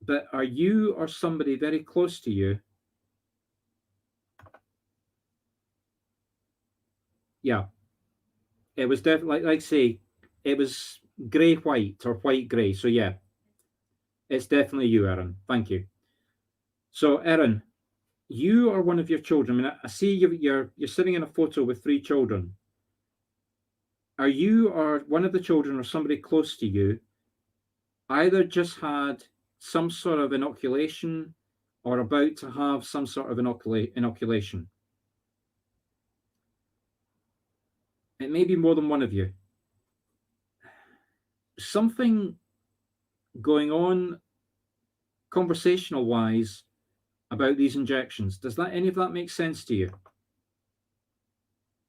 but are you or somebody very close to you? Yeah. It was definitely, like say, it was grey white or white grey. So yeah, it's definitely you, Erin. Thank you. So Erin, you are one of your children. I mean, I see you're sitting in a photo with three children. Are you or one of the children or somebody close to you either just had some sort of inoculation or about to have some sort of inoculation? It may be more than one of you. Something going on conversational wise about these injections. Does that any of that make sense to you?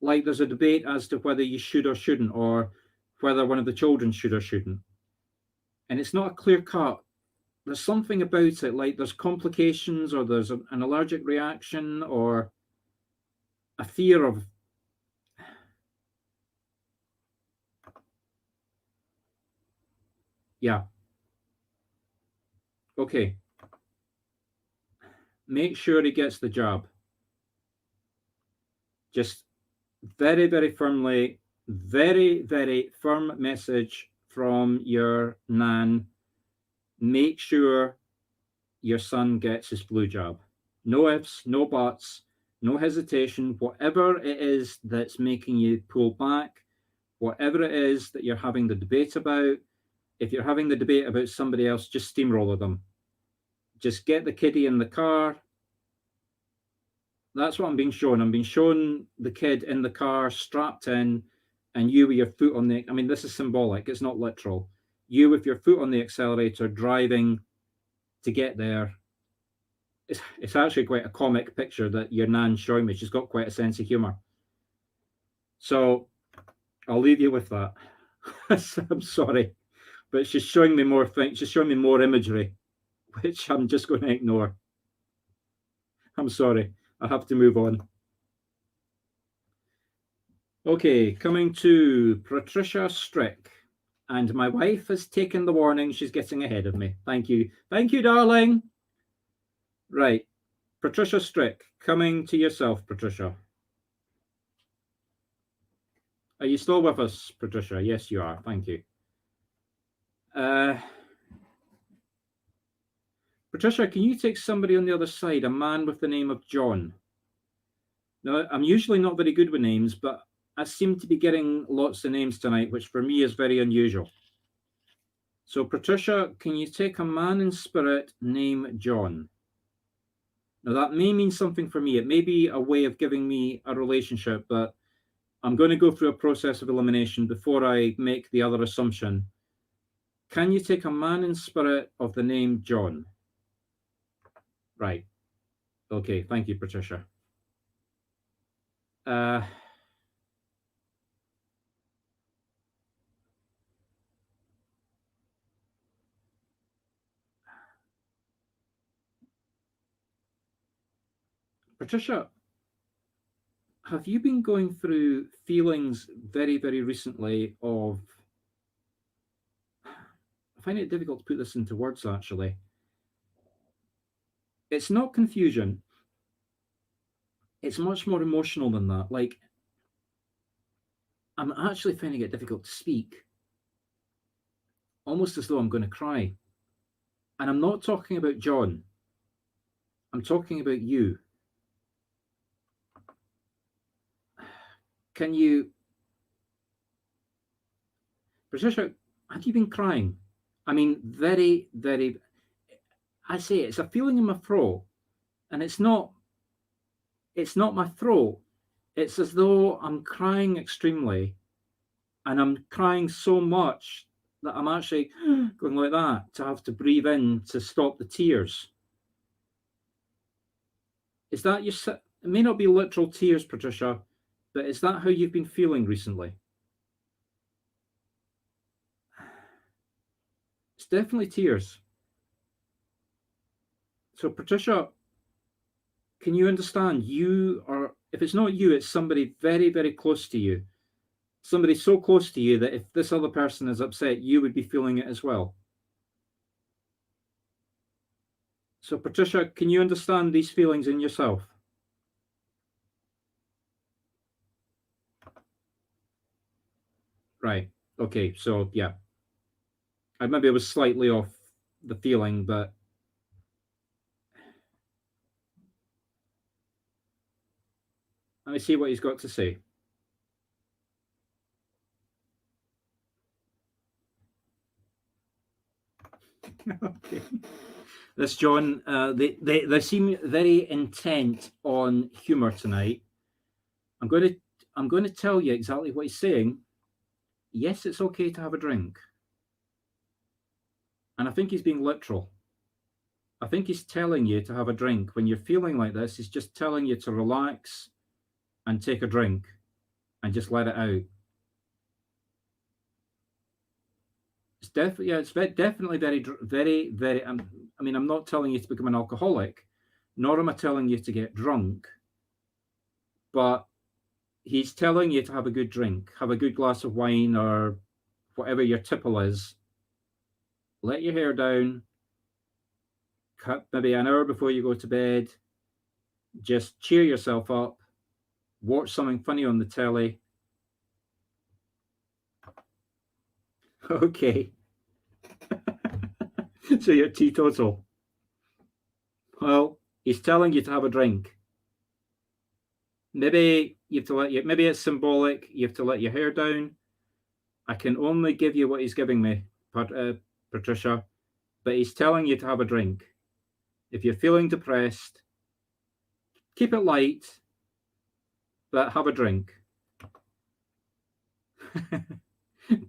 Like there's a debate as to whether you should or shouldn't, or whether one of the children should or shouldn't. And it's not a clear cut. There's something about it, like there's complications, or there's an allergic reaction, or a fear of. Yeah. Okay. Make sure he gets the jab. Just very, very firmly, very, very firm message from your nan. Make sure your son gets his flu jab. No ifs, no buts, no hesitation. Whatever it is that's making you pull back, whatever it is that you're having the debate about, if you're having the debate about somebody else, just steamroller them. Just get the kiddie in the car. That's what I'm being shown. I'm being shown the kid in the car, strapped in, and you with your foot on the. I mean, this is symbolic. It's not literal. You with your foot on the accelerator, driving to get there. It's actually quite a comic picture that your nan's showing me. She's got quite a sense of humor. So I'll leave you with that. I'm sorry, but she's showing me more things. She's showing me more imagery, which I'm just going to ignore. I'm sorry. I have to move on. Okay, coming to Patricia Strick. And my wife has taken the warning. She's getting ahead of me. Thank you. Thank you, darling. Right. Patricia Strick, coming to yourself, Patricia. Are you still with us, Patricia? Yes, you are. Thank you. Patricia, can you take somebody on the other side, a man with the name of John? Now, I'm usually not very good with names, but I seem to be getting lots of names tonight, which for me is very unusual. So, Patricia, can you take a man in spirit named John? Now, that may mean something for me. It may be a way of giving me a relationship, but I'm going to go through a process of elimination before I make the other assumption. Can you take a man in spirit of the name John? Right. Okay. Thank you, Patricia. Patricia, have you been going through feelings very, very recently of, I find it difficult to put this into words actually. It's not confusion. It's much more emotional than that. Like, I'm actually finding it difficult to speak, almost as though I'm going to cry. And I'm not talking about John. I'm talking about you. Can you, Patricia, have you been crying? I mean, very, very, I say it's a feeling in my throat, and it's not my throat. It's as though I'm crying extremely, and I'm crying so much that I'm actually going like that to have to breathe in to stop the tears. Is that your? It may not be literal tears, Patricia, but is that how you've been feeling recently? It's definitely tears. So, Patricia, can you understand? You are, if it's not you, it's somebody very, very close to you. Somebody so close to you that if this other person is upset, you would be feeling it as well. So, Patricia, can you understand these feelings in yourself? Right. Okay. So, yeah, maybe I was slightly off the feeling, but let me see what he's got to say. Okay. This John, they seem very intent on humor tonight. I'm going to tell you exactly what he's saying. Yes, it's okay to have a drink, and I think he's being literal. I think he's telling you to have a drink when you're feeling like this. He's just telling you to relax and take a drink and just let it out. It's definitely, yeah, it's definitely very, very, very. I mean, I'm not telling you to become an alcoholic, nor am I telling you to get drunk, but he's telling you to have a good drink, have a good glass of wine or whatever your tipple is. Let your hair down, cut maybe an hour before you go to bed. Just cheer yourself up, watch something funny on the telly. Okay. So you're teetotal. Well, he's telling you to have a drink. Maybe you have to maybe it's symbolic. You have to let your hair down. I can only give you what he's giving me, Patricia, but he's telling you to have a drink. If you're feeling depressed, keep it light, but have a drink.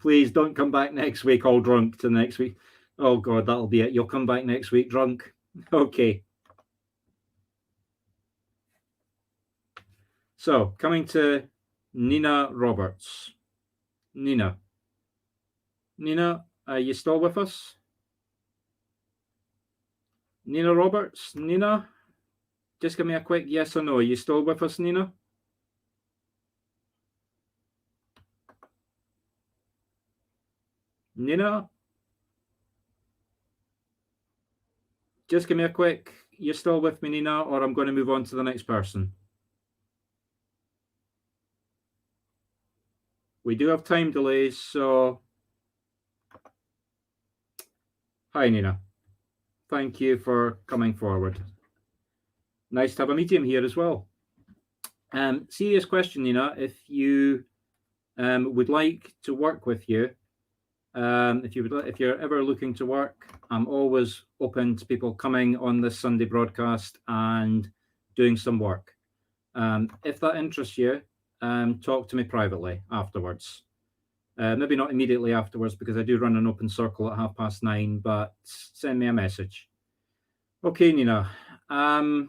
Please don't come back next week all drunk to next week. Oh God, that'll be it. You'll come back next week drunk. Okay. So coming to Nina Roberts. Nina, are you still with us? Nina Roberts? Nina, just give me a quick yes or no. Are you still with us, Nina? Nina? Just give me a quick, you're still with me, Nina, or I'm going to move on to the next person. We do have time delays, so... Hi, Nina. Thank you for coming forward. Nice to have a medium here as well. Serious question, Nina. If you would like to work with you, if you're ever looking to work, I'm always open to people coming on this Sunday broadcast and doing some work. If that interests you, talk to me privately afterwards. Maybe not immediately afterwards, because I do run an open circle at 9:30, but send me a message. Okay, Nina. I've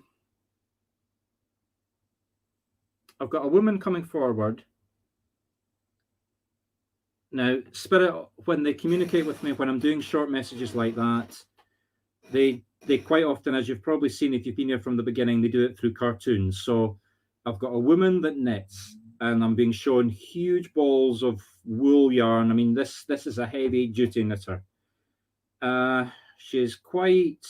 got a woman coming forward. Now, Spirit, when they communicate with me, when I'm doing short messages like that, they quite often, as you've probably seen if you've been here from the beginning, they do it through cartoons. So I've got a woman that knits, and I'm being shown huge balls of wool yarn. I mean, this is a heavy duty knitter. She's quite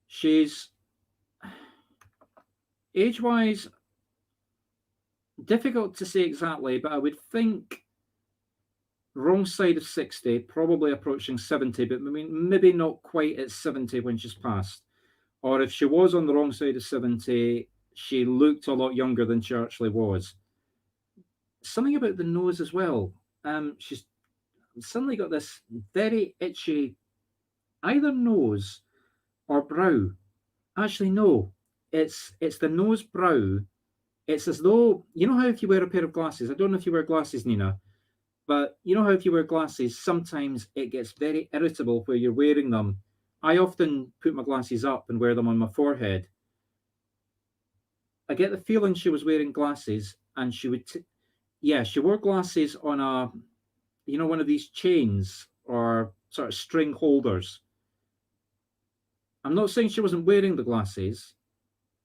she's age-wise difficult to say exactly, but I would think wrong side of 60, probably approaching 70, but I mean, maybe not quite at 70 when she's passed. Or if she was on the wrong side of 70, she looked a lot younger than she actually was. Something about the nose as well. She's suddenly got this very itchy, either nose or brow. Actually, no, it's the nose brow. It's as though, you know how if you wear a pair of glasses, I don't know if you wear glasses, Nina, but you know how if you wear glasses, sometimes it gets very irritable where you're wearing them. I often put my glasses up and wear them on my forehead. I get the feeling she was wearing glasses, and she would, she wore glasses on a, one of these chains or sort of string holders. I'm not saying she wasn't wearing the glasses,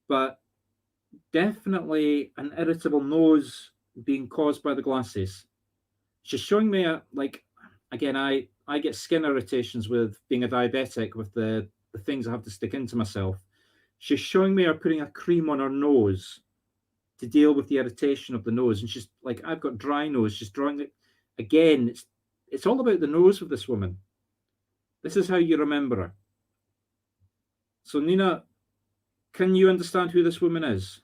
but definitely an irritable nose being caused by the glasses. She's showing me again, I get skin irritations with being a diabetic with the things I have to stick into myself. She's showing me her putting a cream on her nose to deal with the irritation of the nose. And she's like, I've got dry nose. She's drawing it again. It's all about the nose with this woman. This is how you remember her. So Nina, can you understand who this woman is?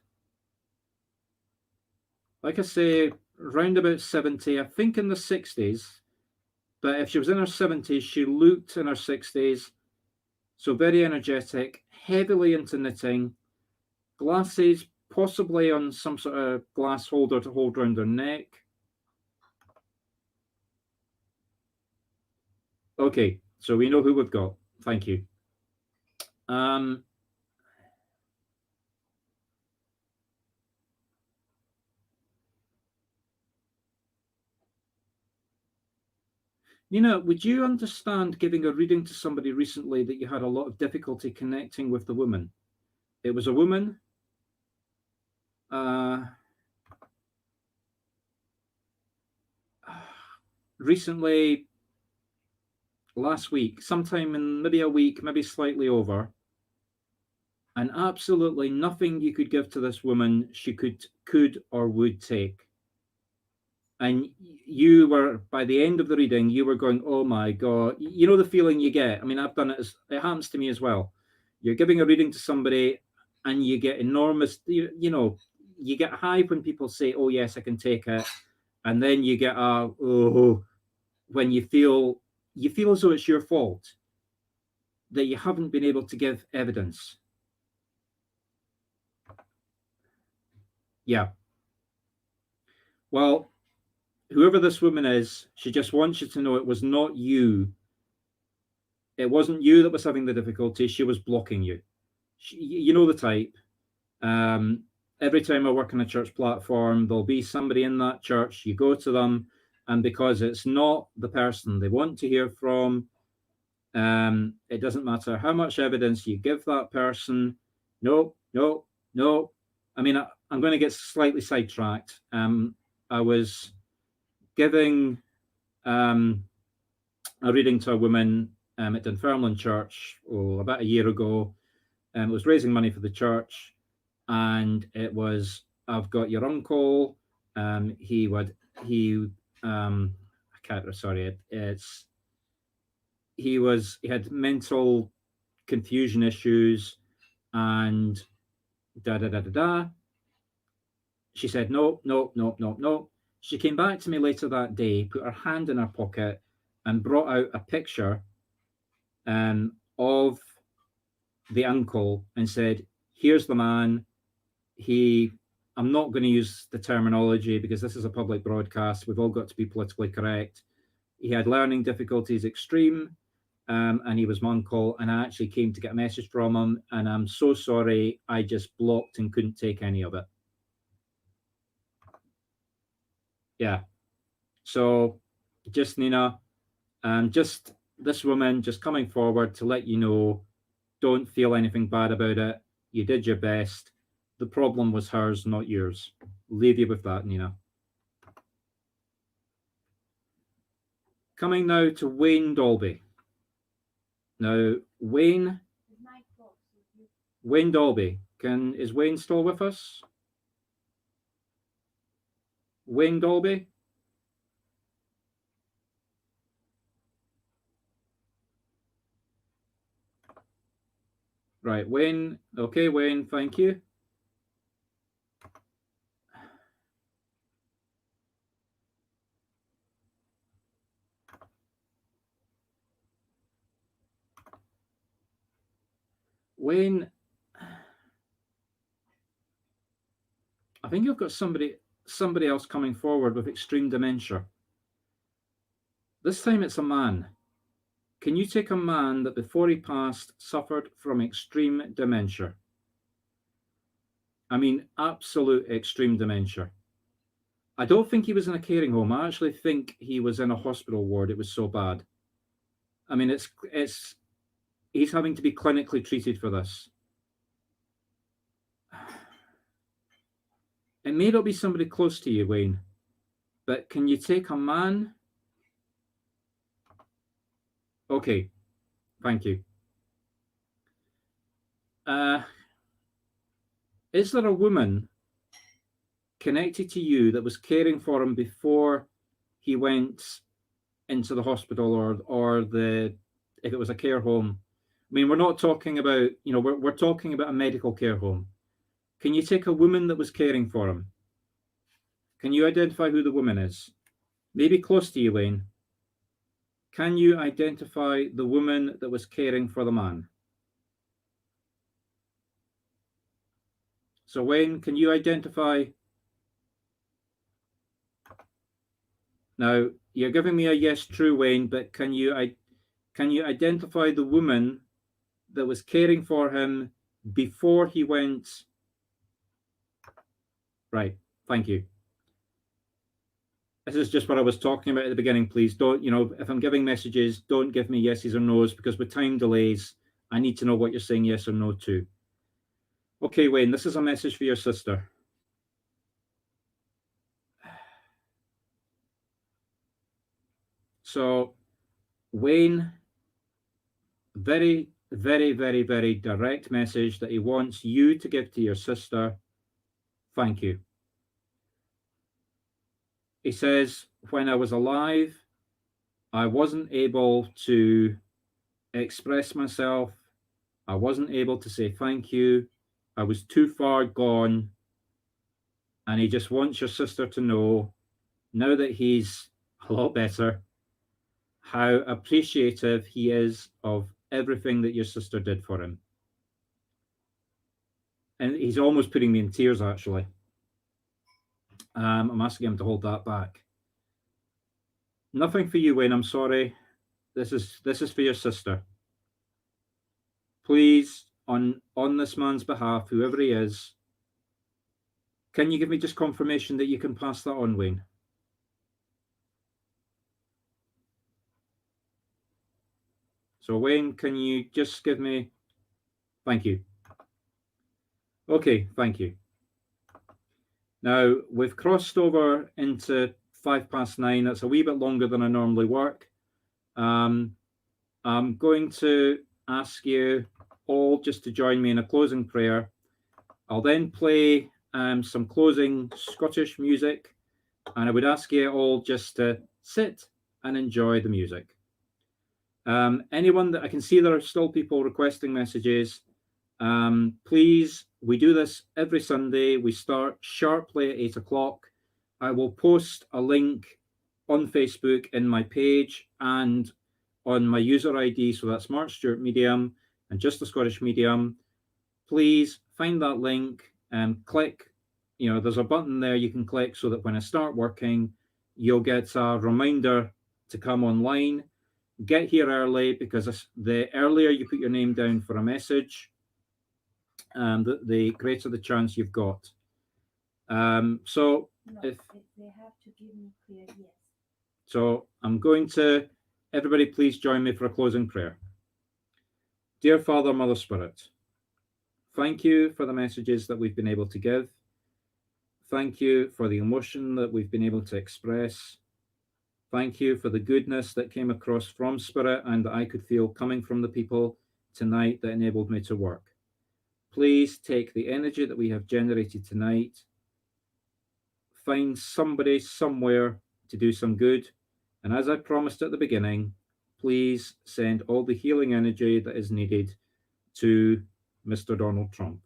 Like I say, round about 70, I think in the 60s. But if she was in her 70s, she looked in her 60s. So very energetic, heavily into knitting, glasses, possibly on some sort of glass holder to hold around her neck. Okay, so we know who we've got. Thank you. Nina, would you understand giving a reading to somebody recently that you had a lot of difficulty connecting with the woman? It was a woman. Recently, last week, sometime in maybe a week, maybe slightly over, and absolutely nothing you could give to this woman she could or would take. And you were, by the end of the reading, you were going, oh my God, you know the feeling you get. I mean, I've done it, it happens to me as well. You're giving a reading to somebody and you get enormous, you get high when people say, oh yes, I can take it. And then you get when you feel as though it's your fault that you haven't been able to give evidence. Yeah. Well, whoever this woman is, she just wants you to know it was not you It wasn't you that was having the difficulty. She was blocking you. You know the type. Every time I work on a church platform, there'll be somebody in that church. You go to them, and because it's not the person they want to hear from, it doesn't matter how much evidence you give that person. No, no, no. I mean, I'm going to get slightly sidetracked. I was giving a reading to a woman at Dunfermline Church about a year ago. It was raising money for the church, and it was, I've got your uncle. He I can't. Sorry, he had mental confusion issues, and da da da da da. She said no, no, no, no, no. She came back to me later that day, put her hand in her pocket, and brought out a picture of the uncle and said, "Here's the man. He." I'm not going to use the terminology because this is a public broadcast. We've all got to be politically correct. He had learning difficulties extreme, and he was my uncle, and I actually came to get a message from him, and I'm so sorry. I just blocked and couldn't take any of it. Yeah. So just Nina, just this woman just coming forward to let you know, don't feel anything bad about it. You did your best. The problem was hers, not yours. Leave you with that, Nina. Coming now to Wayne Dolby. Now, Wayne Dolby. Is Wayne still with us? Wayne Dolby? Right, Wayne. Okay, Wayne, thank you. Wayne, I think you've got somebody else coming forward with extreme dementia. This time it's a man. Can you take a man that before he passed suffered from extreme dementia? I mean, absolute extreme dementia. I don't think he was in a caring home. I actually think he was in a hospital ward. It was so bad. I mean, he's having to be clinically treated for this. It may not be somebody close to you, Wayne, but can you take a man? Okay, thank you. Is there a woman connected to you that was caring for him before he went into the hospital or if it was a care home? I mean, we're not talking about, we're talking about a medical care home. Can you take a woman that was caring for him? Can you identify who the woman is? Maybe close to you, Wayne. Can you identify the woman that was caring for the man? So, Wayne, can you identify? Now, you're giving me a yes, true, Wayne, but can you identify the woman that was caring for him before he went? Right, thank you. This is just what I was talking about at the beginning. Please don't, if I'm giving messages, don't give me yeses or nos, because with time delays, I need to know what you're saying yes or no to. Okay, Wayne, this is a message for your sister. So, Wayne, very, very, very, very direct message that he wants you to give to your sister. Thank you. He says, when I was alive, I wasn't able to express myself. I wasn't able to say thank you. I was too far gone. And he just wants your sister to know, now that he's a lot better, how appreciative he is of everything that your sister did for him. And he's almost putting me in tears, actually. I'm asking him to hold that back. Nothing for you, Wayne. I'm sorry. This is for your sister. please, on this man's behalf, whoever he is, can you give me just confirmation that you can pass that on, Wayne? So, Wayne, can you just give me... Thank you. Okay, thank you. Now, we've crossed over into 9:05. That's a wee bit longer than I normally work. I'm going to ask you all just to join me in a closing prayer. I'll then play some closing Scottish music, and I would ask you all just to sit and enjoy the music. Anyone that I can see, there are still people requesting messages. Please, we do this every Sunday. We start sharply at 8:00. I will post a link on Facebook in my page and on my user ID. So that's Marc Stuart Medium and Just the Scottish Medium. Please find that link and click. There's a button there you can click so that when I start working, you'll get a reminder to come online. Get here early, because the earlier you put your name down for a message, the greater the chance you've got. So No, if they have to give me clear yes. So I'm going to, everybody please join me for a closing prayer. Dear Father, Mother, Spirit, thank you for the messages that we've been able to give. Thank you for the emotion that we've been able to express. Thank you for the goodness that came across from Spirit and that I could feel coming from the people tonight that enabled me to work. Please take the energy that we have generated tonight, find somebody somewhere to do some good, and as I promised at the beginning, please send all the healing energy that is needed to Mr. Donald Trump.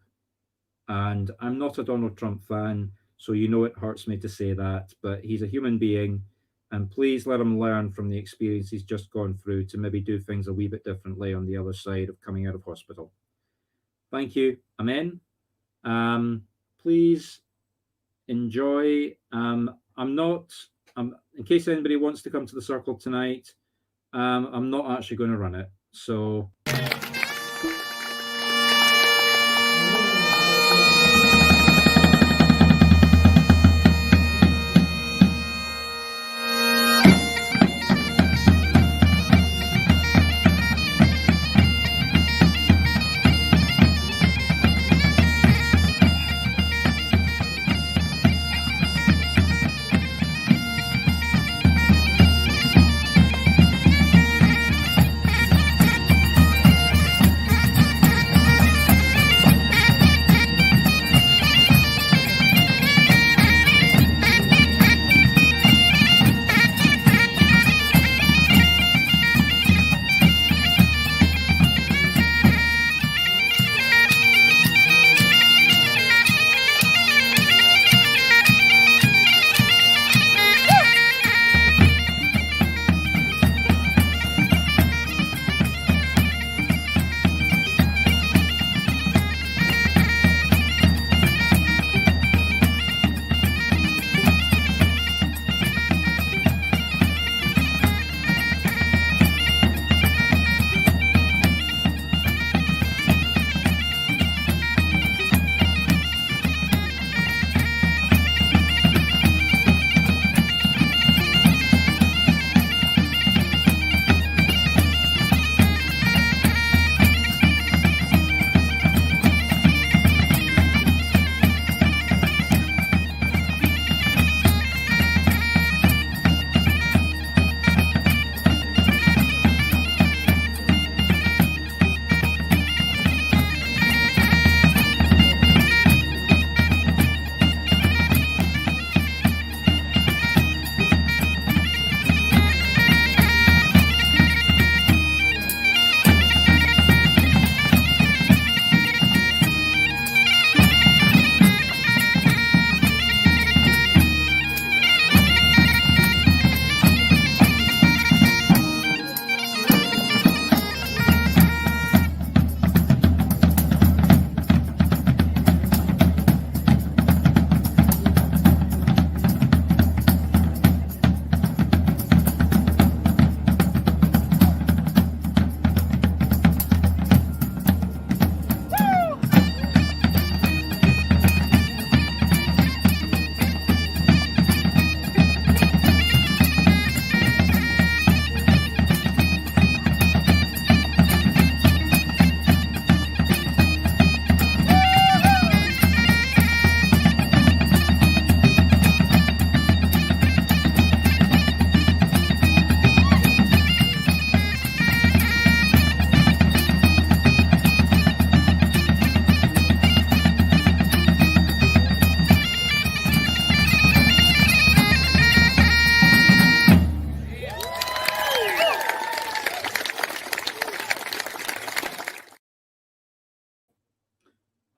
And I'm not a Donald Trump fan, so it hurts me to say that, but he's a human being, and please let him learn from the experience he's just gone through to maybe do things a wee bit differently on the other side of coming out of hospital. Thank you. Amen. Please enjoy. In case anybody wants to come to the circle tonight, I'm not actually going to run it. So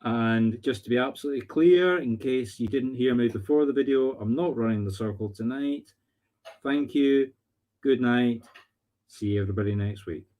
And just to be absolutely clear, in case you didn't hear me before the video, I'm not running the circle tonight. Thank you. Good night. See everybody next week.